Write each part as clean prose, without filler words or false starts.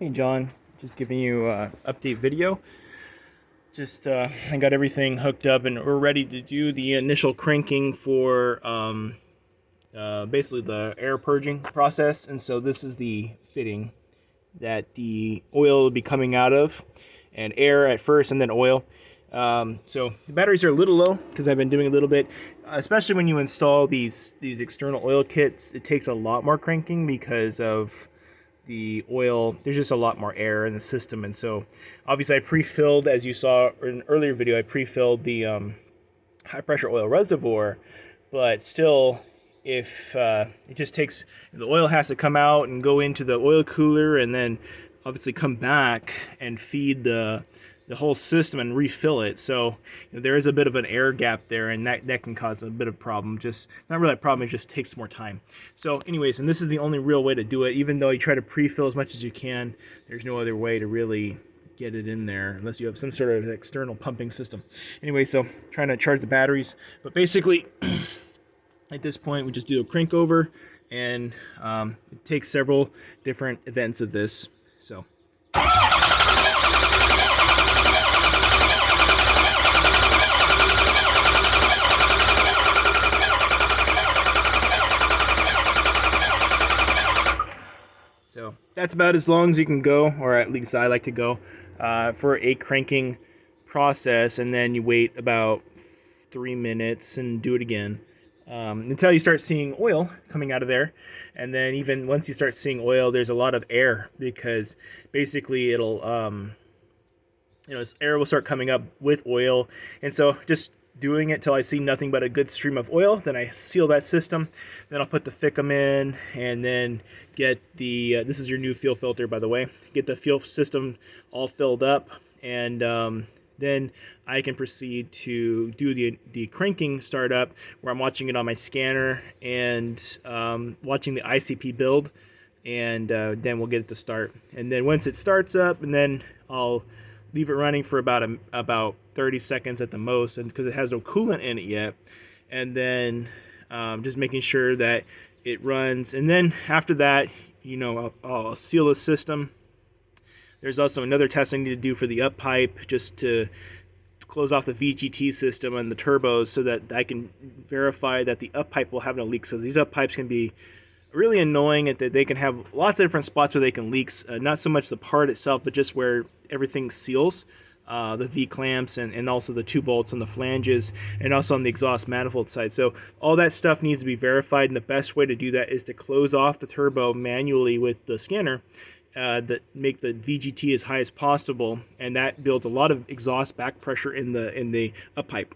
Hey John, just giving you a update video. I got everything hooked up and we're ready to do the initial cranking for basically the air purging process. And so this is the fitting that the oil will be coming out of, and air at first and then oil. So the batteries are a little low because I've been doing a little bit, especially when you install these external oil kits. It takes a lot more cranking because of the oil. There's just a lot more air in the system, and so obviously I pre-filled, as you saw in an earlier video, I pre-filled the high pressure oil reservoir, but still, if it just takes, the oil has to come out and go into the oil cooler and then obviously come back and feed the whole system and refill it. So there is a bit of an air gap there, and that can cause a bit of problem. Just not really a problem, it just takes more time. So anyways, and this is the only real way to do it. Even though you try to pre-fill as much as you can, there's no other way to really get it in there unless you have some sort of external pumping system. Anyway, so trying to charge the batteries, but basically at this point we just do a crank over, and it takes several different events of this. So So that's about as long as you can go, or at least I like to go, for a cranking process, and then you wait about 3 minutes and do it again until you start seeing oil coming out of there. And then even once you start seeing oil, there's a lot of air, because basically it'll, air will start coming up with oil. And so just doing it till I see nothing but a good stream of oil, then I seal that system. Then I'll put the FICM in, and then get the this is your new fuel filter, by the way. Get the fuel system all filled up, and then I can proceed to do the cranking startup, where I'm watching it on my scanner and watching the ICP build, and then we'll get it to start. And then once it starts up, and then I'll leave it running for about 30 seconds at the most, and because it has no coolant in it yet. And then just making sure that it runs. And then after that, I'll seal the system. There's also another test I need to do for the up pipe, just to close off the VGT system and the turbos, so that I can verify that the up pipe will have no leaks. So these up pipes can be really annoying at that they can have lots of different spots where they can leak. Not so much the part itself, but just where everything seals. The V-clamps and also the 2 bolts on the flanges, and also on the exhaust manifold side. So all that stuff needs to be verified, and the best way to do that is to close off the turbo manually with the scanner, that make the VGT as high as possible, and that builds a lot of exhaust back pressure in the up pipe,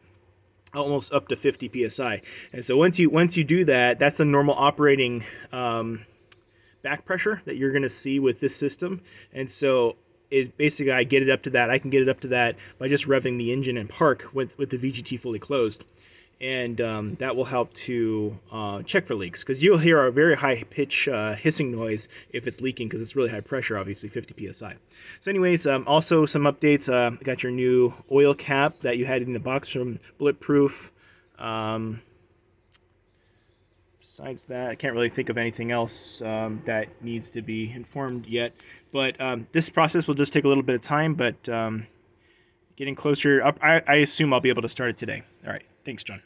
almost up to 50 psi. And so once you do that, that's a normal operating back pressure that you're going to see with this system. And so basically I get it up to that. I can get it up to that by just revving the engine and park with the VGT fully closed. And that will help to check for leaks, because you'll hear a very high pitch hissing noise if it's leaking, because it's really high pressure, obviously 50 psi. So anyways, also some updates. Got your new oil cap that you had in the box from Bulletproof. Besides that, I can't really think of anything else that needs to be informed yet. But this process will just take a little bit of time, but getting closer. I assume I'll be able to start it today. All right. Thanks, John.